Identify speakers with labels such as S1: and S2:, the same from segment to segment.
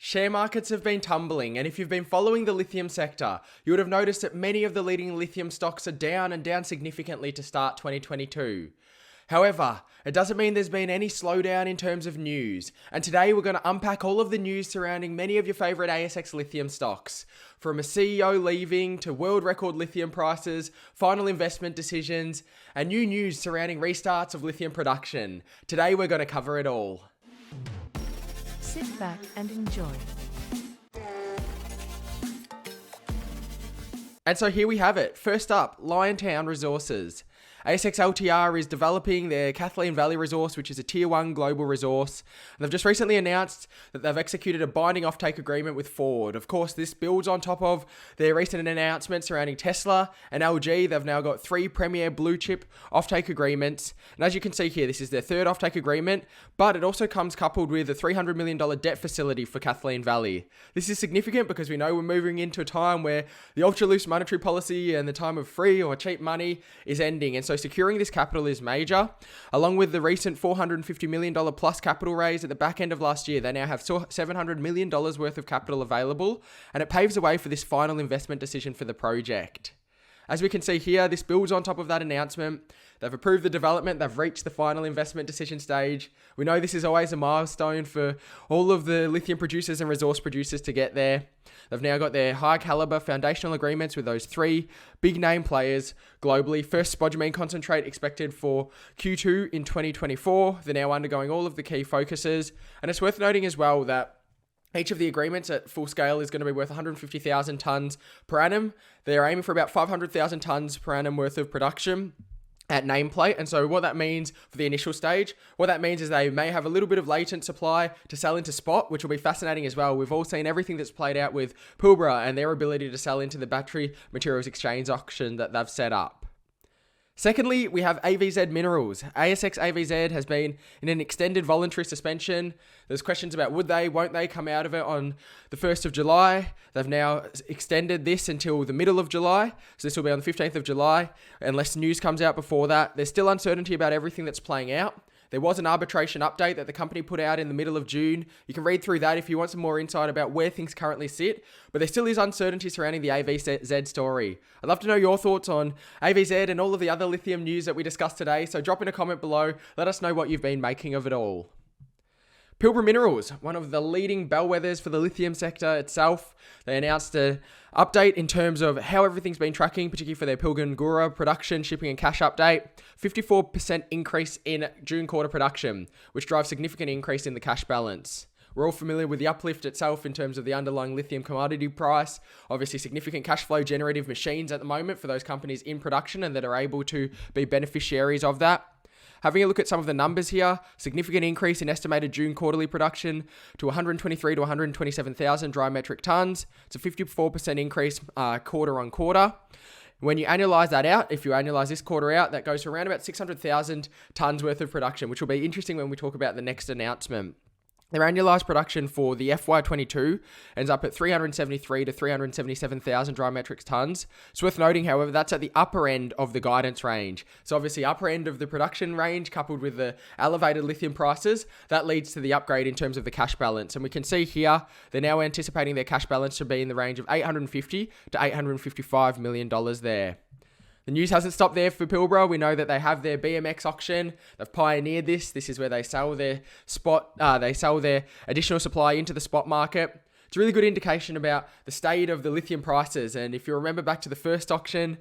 S1: Share markets have been tumbling, and if you've been following the lithium sector, you would have noticed that many of the leading lithium stocks are down and down significantly to start 2022. However, it doesn't mean there's been any slowdown in terms of news, and today we're going to unpack all of the news surrounding many of your favourite ASX lithium stocks, from a CEO leaving to world record lithium prices, final investment decisions, and new news surrounding restarts of lithium production. Today we're going to cover it all.
S2: Sit back and enjoy.
S1: And so here we have it. First up, Liontown Resources. ASX LTR is developing their Kathleen Valley resource, which is a tier 1 global resource. And they've just recently announced that they've executed a binding offtake agreement with Ford. Of course, this builds on top of their recent announcements surrounding Tesla and LG. They've now got 3 premier blue chip offtake agreements. And as you can see here, this is their third offtake agreement, but it also comes coupled with a $300 million debt facility for Kathleen Valley. This is significant because we know we're moving into a time where the ultra loose monetary policy and the time of free or cheap money is ending. And so securing this capital is major. Along with the recent $450 million plus capital raise at the back end of last year, they now have $700 million worth of capital available, and it paves the way for this final investment decision for the project. As we can see here, this builds on top of that announcement. They've approved the development, they've reached the final investment decision stage. We know this is always a milestone for all of the lithium producers and resource producers to get there. They've now got their high caliber foundational agreements with those 3 big name players globally. First spodumene concentrate expected for Q2 in 2024. They're now undergoing all of the key focuses. And it's worth noting as well that each of the agreements at full scale is going to be worth 150,000 tonnes per annum. They're aiming for about 500,000 tonnes per annum worth of production at nameplate. And so what that means for the initial stage, what that means is they may have a little bit of latent supply to sell into spot, which will be fascinating as well. We've all seen everything that's played out with Pilbara and their ability to sell into the battery materials exchange auction that they've set up. Secondly, we have AVZ Minerals. ASX AVZ has been in an extended voluntary suspension. There's questions about would they, won't they come out of it on the 1st of July. They've now extended this until the middle of July. So this will be on the 15th of July, unless news comes out before that. There's still uncertainty about everything that's playing out. There was an arbitration update that the company put out in the middle of June. You can read through that if you want some more insight about where things currently sit, but there still is uncertainty surrounding the AVZ story. I'd love to know your thoughts on AVZ and all of the other lithium news that we discussed today, so drop in a comment below. Let us know what you've been making of it all. Pilbara Minerals, one of the leading bellwethers for the lithium sector itself. They announced an update in terms of how everything's been tracking, particularly for their Pilbara production, shipping and cash update. 54% increase in June quarter production, which drives significant increase in the cash balance. We're all familiar with the uplift itself in terms of the underlying lithium commodity price. Obviously, significant cash flow generative machines at the moment for those companies in production and that are able to be beneficiaries of that. Having a look at some of the numbers here, significant increase in estimated June quarterly production to 123 to 127,000 dry metric tons. It's a 54% increase quarter on quarter. When you annualize that out, if you annualize this quarter out, that goes to around about 600,000 tons worth of production, which will be interesting when we talk about the next announcement. Their annualized production for the FY22 ends up at 373 to 377,000 dry metric tons. It's worth noting, however, that's at the upper end of the guidance range. So obviously upper end of the production range coupled with the elevated lithium prices, that leads to the upgrade in terms of the cash balance. And we can see here, they're now anticipating their cash balance to be in the range of $850 to $855 million there. The news hasn't stopped there for Pilbara. We know that they have their BMX auction. They've pioneered this. This is where they sell their additional supply into the spot market. It's a really good indication about the state of the lithium prices. And if you remember back to the first auction,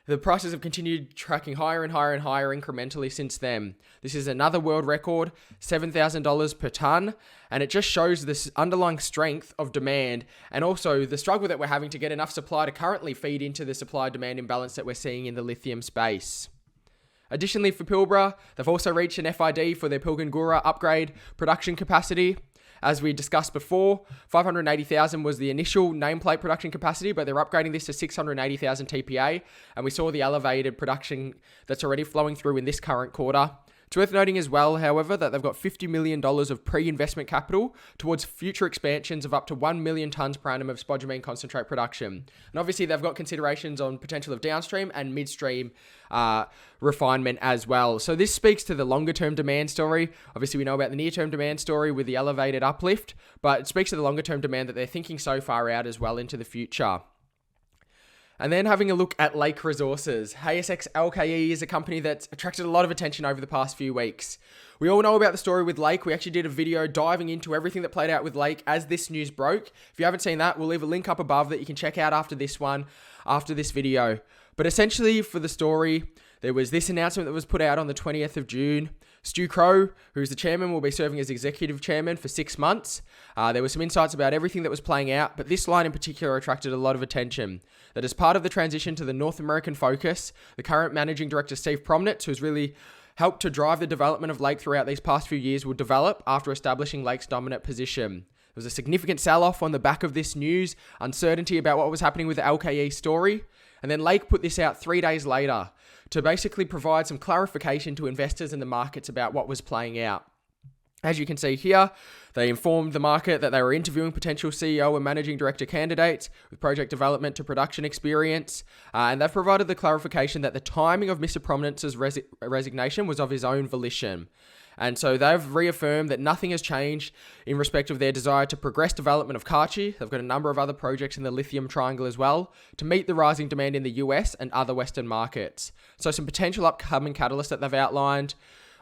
S1: the prices have continued tracking higher and higher and higher incrementally since then. This is another world record, $7,000 per ton, and it just shows this underlying strength of demand and also the struggle that we're having to get enough supply to currently feed into the supply-demand imbalance that we're seeing in the lithium space. Additionally, for Pilbara, they've also reached an FID for their Pilbara upgrade production capacity. As we discussed before, 580,000 was the initial nameplate production capacity, but they're upgrading this to 680,000 TPA, and we saw the elevated production that's already flowing through in this current quarter. It's worth noting as well, however, that they've got $50 million of pre-investment capital towards future expansions of up to 1 million tonnes per annum of spodumene concentrate production. And obviously they've got considerations on potential of downstream and midstream refinement as well. So this speaks to the longer term demand story. Obviously we know about the near term demand story with the elevated uplift, but it speaks to the longer term demand that they're thinking so far out as well into the future. And then having a look at Lake Resources. ASX LKE is a company that's attracted a lot of attention over the past few weeks. We all know about the story with Lake. We actually did a video diving into everything that played out with Lake as this news broke. If you haven't seen that, we'll leave a link up above that you can check out after this video. But essentially for the story, there was this announcement that was put out on the 20th of June. Stu Crow, who's the chairman, will be serving as executive chairman for 6 months. There were some insights about everything that was playing out, but this line in particular attracted a lot of attention. That as part of the transition to the North American focus, the current managing director, Steve Promnitz, who's really helped to drive the development of Lake throughout these past few years, will develop after establishing Lake's dominant position. There was a significant sell-off on the back of this news, uncertainty about what was happening with the LKE story, and then Lake put this out 3 days later to basically provide some clarification to investors in the markets about what was playing out. As you can see here, they informed the market that they were interviewing potential CEO and managing director candidates with project development to production experience, and they've provided the clarification that the timing of Mr. Promnitz's resignation was of his own volition. And so they've reaffirmed that nothing has changed in respect of their desire to progress development of Kachi. They've got a number of other projects in the lithium triangle as well to meet the rising demand in the US and other Western markets. So some potential upcoming catalysts that they've outlined.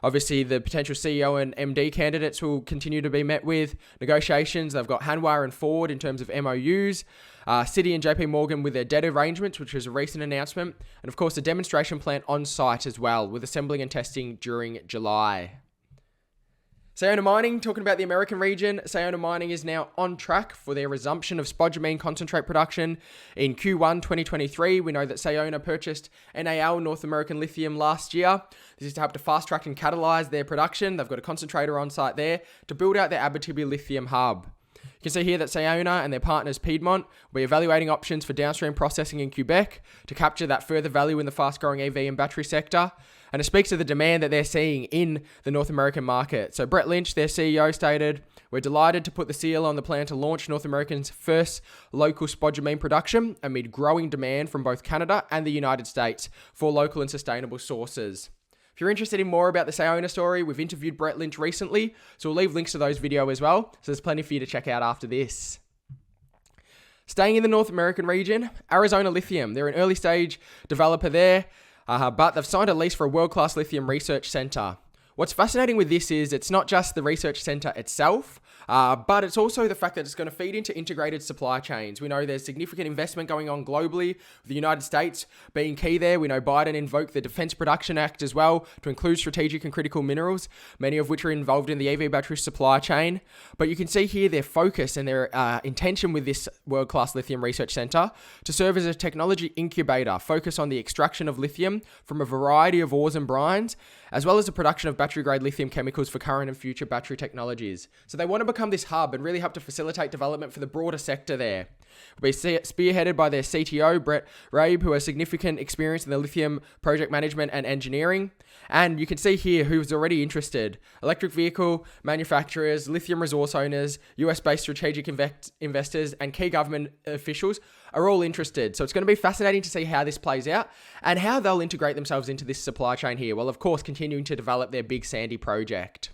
S1: Obviously, the potential CEO and MD candidates will continue to be met with. Negotiations, they've got Hanwha and Ford in terms of MOUs. Citi and JP Morgan with their debt arrangements, which was a recent announcement. And of course, a demonstration plant on site as well, with assembling and testing during July. Sayona Mining, talking about the American region, Sayona Mining is now on track for their resumption of spodumene concentrate production in Q1 2023. We know that Sayona purchased NAL, North American Lithium, last year. This is to help to fast track and catalyze their production. They've got a concentrator on site there to build out their Abitibi lithium hub. You can see here that Sayona and their partners Piedmont will be evaluating options for downstream processing in Quebec to capture that further value in the fast-growing EV and battery sector. And it speaks to the demand that they're seeing in the North American market. So Brett Lynch, their CEO, stated, "We're delighted to put the seal on the plan to launch North America's first local spodumene production amid growing demand from both Canada and the United States for local and sustainable sources." If you're interested in more about the Sayona story, we've interviewed Brett Lynch recently, so we'll leave links to those videos as well. So there's plenty for you to check out after this. Staying in the North American region, Arizona Lithium. They're an early stage developer there, but they've signed a lease for a world-class lithium research center. What's fascinating with this is it's not just the research center itself, but it's also the fact that it's going to feed into integrated supply chains. We know there's significant investment going on globally, with the United States being key there. We know Biden invoked the Defense Production Act as well to include strategic and critical minerals, many of which are involved in the EV battery supply chain. But you can see here their focus and their intention with this world-class lithium research center to serve as a technology incubator, focus on the extraction of lithium from a variety of ores and brines, as well as the production of battery-grade lithium chemicals for current and future battery technologies. So they want to become this hub and really help to facilitate development for the broader sector there. It'll be spearheaded by their CTO, Brett Rabe, who has significant experience in the lithium project management and engineering. And you can see here who's already interested. Electric vehicle manufacturers, lithium resource owners, US-based strategic investors, and key government officials are all interested. So it's going to be fascinating to see how this plays out and how they'll integrate themselves into this supply chain here, while of course continuing to develop their Big Sandy project.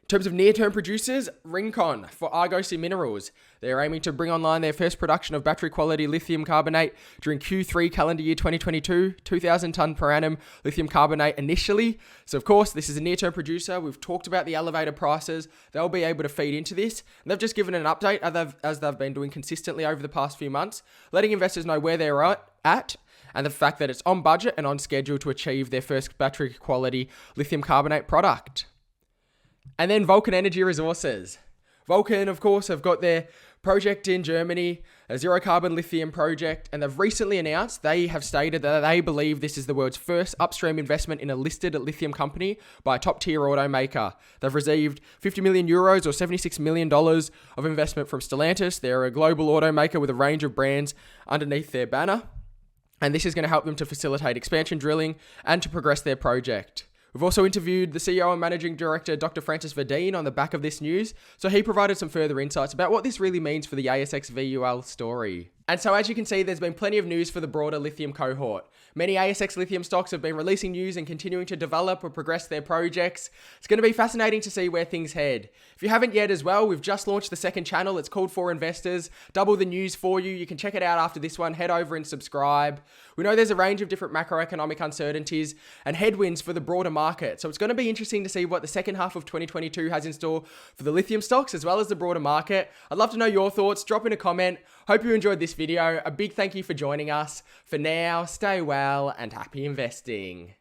S1: In terms of near-term producers, Rincon for Argosy Minerals. They're aiming to bring online their first production of battery-quality lithium carbonate during Q3 calendar year 2022, 2,000 tonne per annum lithium carbonate initially. So of course, this is a near-term producer. We've talked about the elevated prices. They'll be able to feed into this. And they've just given an update, as they've been doing consistently over the past few months, letting investors know where they're at and the fact that it's on budget and on schedule to achieve their first battery-quality lithium carbonate product. And then Vulcan Energy Resources. Vulcan, of course, have got their project in Germany, a zero-carbon lithium project, and they've recently announced, they have stated that they believe this is the world's first upstream investment in a listed lithium company by a top-tier automaker. They've received 50 million euros or $76 million of investment from Stellantis. They're a global automaker with a range of brands underneath their banner, and this is going to help them to facilitate expansion drilling and to progress their project. We've also interviewed the CEO and Managing Director, Dr. Francis Verdeen, on the back of this news, so he provided some further insights about what this really means for the ASX VUL story. And so as you can see, there's been plenty of news for the broader lithium cohort. Many ASX lithium stocks have been releasing news and continuing to develop or progress their projects. It's going to be fascinating to see where things head. If you haven't yet as well, we've just launched the second channel. It's called For Investors. Double the news for you. You can check it out after this one. Head over and subscribe. We know there's a range of different macroeconomic uncertainties and headwinds for the broader market. So it's going to be interesting to see what the second half of 2022 has in store for the lithium stocks as well as the broader market. I'd love to know your thoughts. Drop in a comment. Hope you enjoyed this video. A big thank you for joining us. For now, stay well and happy investing.